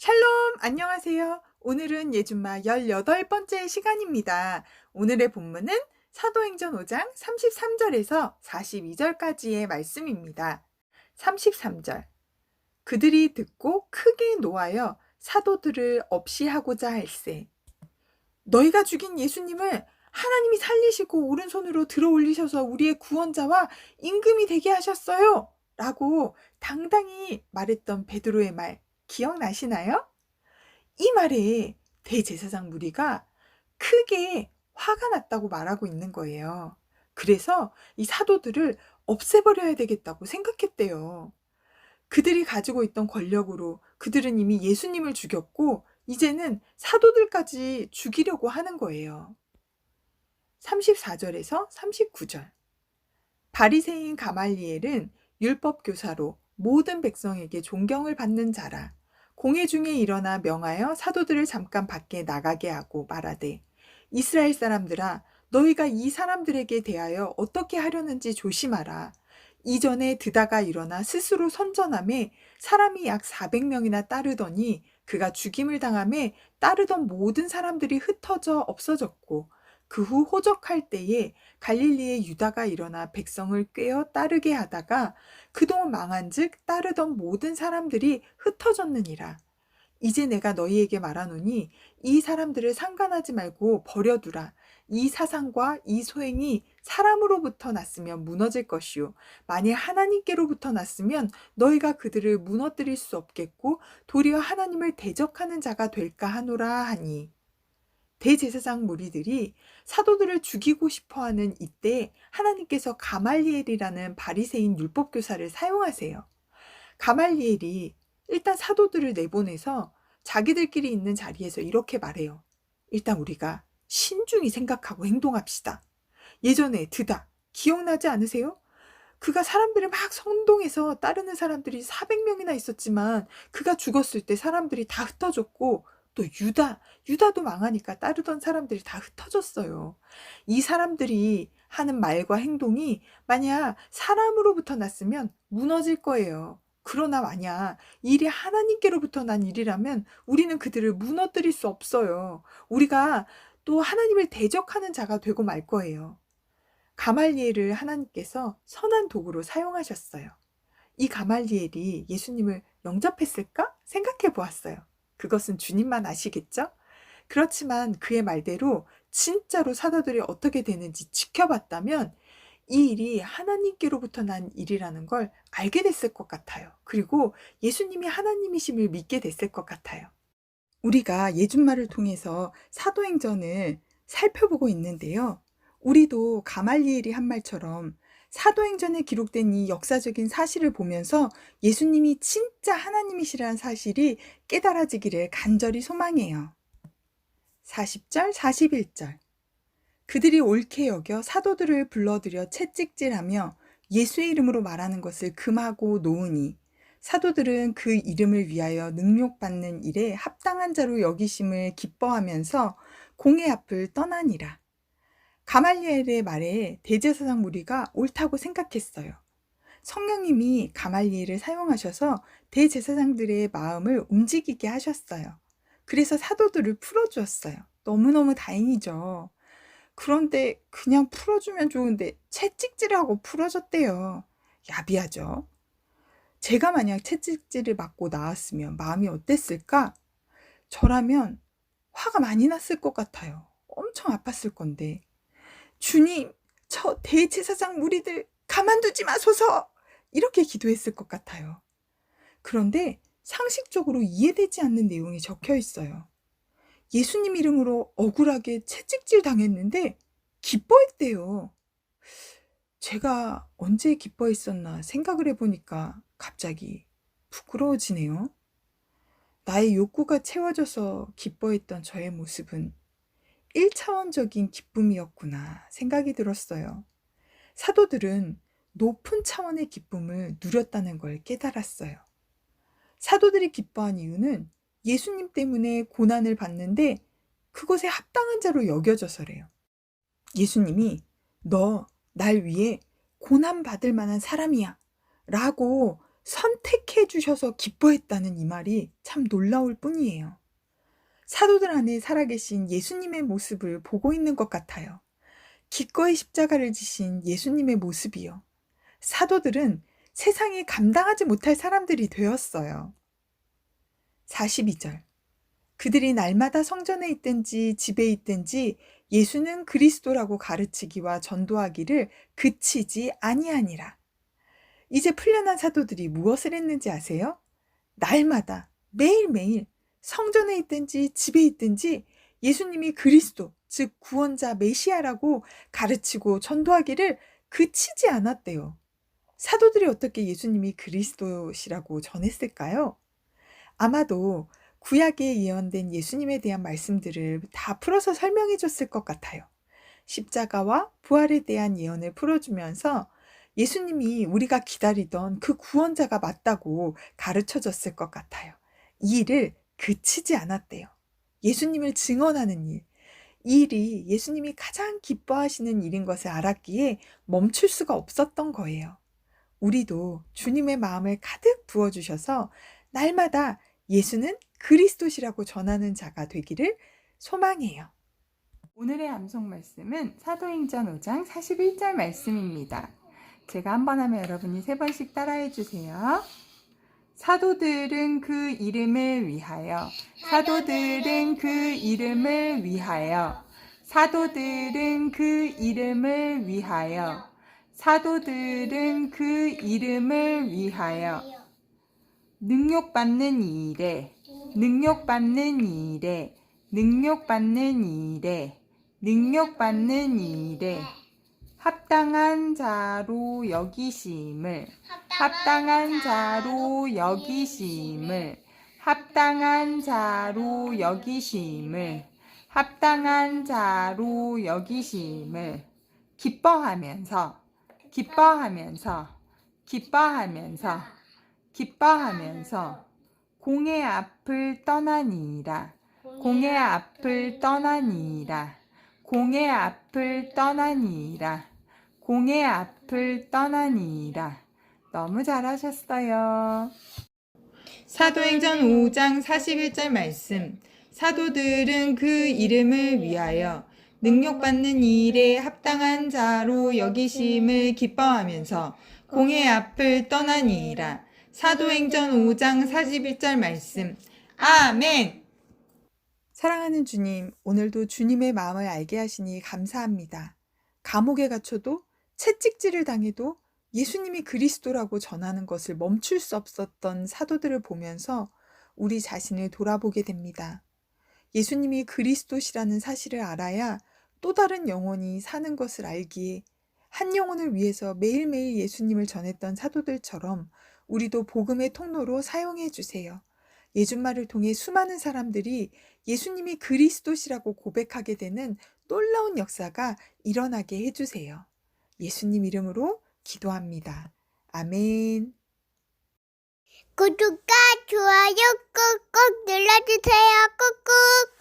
샬롬, 안녕하세요. 오늘은 예준마 18번째 시간입니다. 오늘의 본문은 사도행전 5장 33절에서 42절까지의 말씀입니다. 33절. 그들이 듣고 크게 노하여 사도들을 없이 하고자 할세. 너희가 죽인 예수님을 하나님이 살리시고 오른손으로 들어 올리셔서 우리의 구원자와 임금이 되게 하셨어요. 라고 당당히 말했던 베드로의 말 기억나시나요? 이 말에 대제사장 무리가 크게 화가 났다고 말하고 있는 거예요. 그래서 이 사도들을 없애버려야 되겠다고 생각했대요. 그들이 가지고 있던 권력으로 그들은 이미 예수님을 죽였고 이제는 사도들까지 죽이려고 하는 거예요. 34절에서 39절. 바리새인 가말리엘은 율법 교사로 모든 백성에게 존경을 받는 자라. 공회 중에 일어나 명하여 사도들을 잠깐 밖에 나가게 하고 말하되 이스라엘 사람들아 너희가 이 사람들에게 대하여 어떻게 하려는지 조심하라. 이전에 드다가 일어나 스스로 선전함에 사람이 약 400명이나 따르더니 그가 죽임을 당함에 따르던 모든 사람들이 흩어져 없어졌고 그 후 호적할 때에 갈릴리의 유다가 일어나 백성을 꿰어 따르게 하다가 그동안 망한즉 따르던 모든 사람들이 흩어졌느니라. 이제 내가 너희에게 말하노니 이 사람들을 상관하지 말고 버려두라. 이 사상과 이 소행이 사람으로부터 났으면 무너질 것이요 만일 하나님께로부터 났으면 너희가 그들을 무너뜨릴 수 없겠고 도리어 하나님을 대적하는 자가 될까 하노라 하니. 대제사장 무리들이 사도들을 죽이고 싶어하는 이때 하나님께서 가말리엘이라는 바리새인 율법교사를 사용하세요. 가말리엘이 일단 사도들을 내보내서 자기들끼리 있는 자리에서 이렇게 말해요. 일단 우리가 신중히 생각하고 행동합시다. 예전에 드다 기억나지 않으세요? 그가 사람들을 막 선동해서 따르는 사람들이 400명이나 있었지만 그가 죽었을 때 사람들이 다 흩어졌고 또 유다도 망하니까 따르던 사람들이 다 흩어졌어요. 이 사람들이 하는 말과 행동이 만약 사람으로부터 났으면 무너질 거예요. 그러나 만약 일이 하나님께로부터 난 일이라면 우리는 그들을 무너뜨릴 수 없어요. 우리가 또 하나님을 대적하는 자가 되고 말 거예요. 가말리엘을 하나님께서 선한 도구로 사용하셨어요. 이 가말리엘이 예수님을 영접했을까? 생각해 보았어요. 그것은 주님만 아시겠죠? 그렇지만 그의 말대로 진짜로 사도들이 어떻게 되는지 지켜봤다면 이 일이 하나님께로부터 난 일이라는 걸 알게 됐을 것 같아요. 그리고 예수님이 하나님이심을 믿게 됐을 것 같아요. 우리가 예준말을 통해서 사도행전을 살펴보고 있는데요. 우리도 가말리엘이 한 말처럼 사도행전에 기록된 이 역사적인 사실을 보면서 예수님이 진짜 하나님이시라는 사실이 깨달아지기를 간절히 소망해요. 40절, 41절. 그들이 옳게 여겨 사도들을 불러들여 채찍질하며 예수의 이름으로 말하는 것을 금하고 놓으니 사도들은 그 이름을 위하여 능욕받는 일에 합당한 자로 여기심을 기뻐하면서 공회 앞을 떠나니라. 가말리엘의 말에 대제사장 무리가 옳다고 생각했어요. 성령님이 가말리엘을 사용하셔서 대제사장들의 마음을 움직이게 하셨어요. 그래서 사도들을 풀어주었어요. 너무너무 다행이죠. 그런데 그냥 풀어주면 좋은데 채찍질하고 풀어줬대요. 야비하죠. 제가 만약 채찍질을 맞고 나왔으면 마음이 어땠을까? 저라면 화가 많이 났을 것 같아요. 엄청 아팠을 건데. 주님, 저 대제사장 무리들 가만두지 마소서! 이렇게 기도했을 것 같아요. 그런데 상식적으로 이해되지 않는 내용이 적혀 있어요. 예수님 이름으로 억울하게 채찍질 당했는데 기뻐했대요. 제가 언제 기뻐했었나 생각을 해보니까 갑자기 부끄러워지네요. 나의 욕구가 채워져서 기뻐했던 저의 모습은 1차원적인 기쁨이었구나 생각이 들었어요. 사도들은 높은 차원의 기쁨을 누렸다는 걸 깨달았어요. 사도들이 기뻐한 이유는 예수님 때문에 고난을 받는데 그것에 합당한 자로 여겨져서래요. 예수님이 너 날 위해 고난 받을 만한 사람이야 라고 선택해 주셔서 기뻐했다는 이 말이 참 놀라울 뿐이에요. 사도들 안에 살아계신 예수님의 모습을 보고 있는 것 같아요. 기꺼이 십자가를 지신 예수님의 모습이요. 사도들은 세상에 감당하지 못할 사람들이 되었어요. 42절. 그들이 날마다 성전에 있든지 집에 있든지 예수는 그리스도라고 가르치기와 전도하기를 그치지 아니하니라. 이제 풀려난 사도들이 무엇을 했는지 아세요? 날마다 매일매일 성전에 있든지 집에 있든지 예수님이 그리스도, 즉 구원자 메시아라고 가르치고 전도하기를 그치지 않았대요. 사도들이 어떻게 예수님이 그리스도시라고 전했을까요? 아마도 구약에 예언된 예수님에 대한 말씀들을 다 풀어서 설명해 줬을 것 같아요. 십자가와 부활에 대한 예언을 풀어주면서 예수님이 우리가 기다리던 그 구원자가 맞다고 가르쳐 줬을 것 같아요. 이 일을 그치지 않았대요. 예수님을 증언하는 일. 이 일이 예수님이 가장 기뻐하시는 일인 것을 알았기에 멈출 수가 없었던 거예요. 우리도 주님의 마음을 가득 부어주셔서 날마다 예수는 그리스도시라고 전하는 자가 되기를 소망해요. 오늘의 암송 말씀은 사도행전 5장 41절 말씀입니다. 제가 한 번 하면 여러분이 3번씩 따라해 주세요. 사도들은 그 이름을 위하여, 사도들은 그 이름을 위하여, 사도들은 그 이름을 위하여, 사도들은 그 이름을 위하여, 능력받는 일에, 능력받는 일에, 능력받는 일에, 능력받는 일에, 합당한 자로 여기심을, 합당한 자로 여기심을, 합당한 자로 여기심을, 합당한 자로 여기심을, 기뻐하면서, 기뻐하면서, 기뻐하면서, 기뻐하면서, 공의 앞을 떠나니이다. 공의 앞을 떠나니이다. 공의 앞을 떠나니이다. 공의 앞을 떠나니이다. 너무 잘하셨어요. 사도행전 5장 41절 말씀. 사도들은 그 이름을 위하여 능력받는 일에 합당한 자로 여기심을 기뻐하면서 공의 앞을 떠나니이다. 사도행전 5장 41절 말씀. 아멘. 사랑하는 주님, 오늘도 주님의 마음을 알게 하시니 감사합니다. 감옥에 갇혀도 채찍질을 당해도 예수님이 그리스도라고 전하는 것을 멈출 수 없었던 사도들을 보면서 우리 자신을 돌아보게 됩니다. 예수님이 그리스도시라는 사실을 알아야 또 다른 영혼이 사는 것을 알기에 한 영혼을 위해서 매일매일 예수님을 전했던 사도들처럼 우리도 복음의 통로로 사용해 주세요. 예준말을 통해 수많은 사람들이 예수님이 그리스도시라고 고백하게 되는 놀라운 역사가 일어나게 해주세요. 예수님 이름으로 기도합니다. 아멘. 구독과 좋아요 꾹꾹 눌러주세요. 꾹꾹.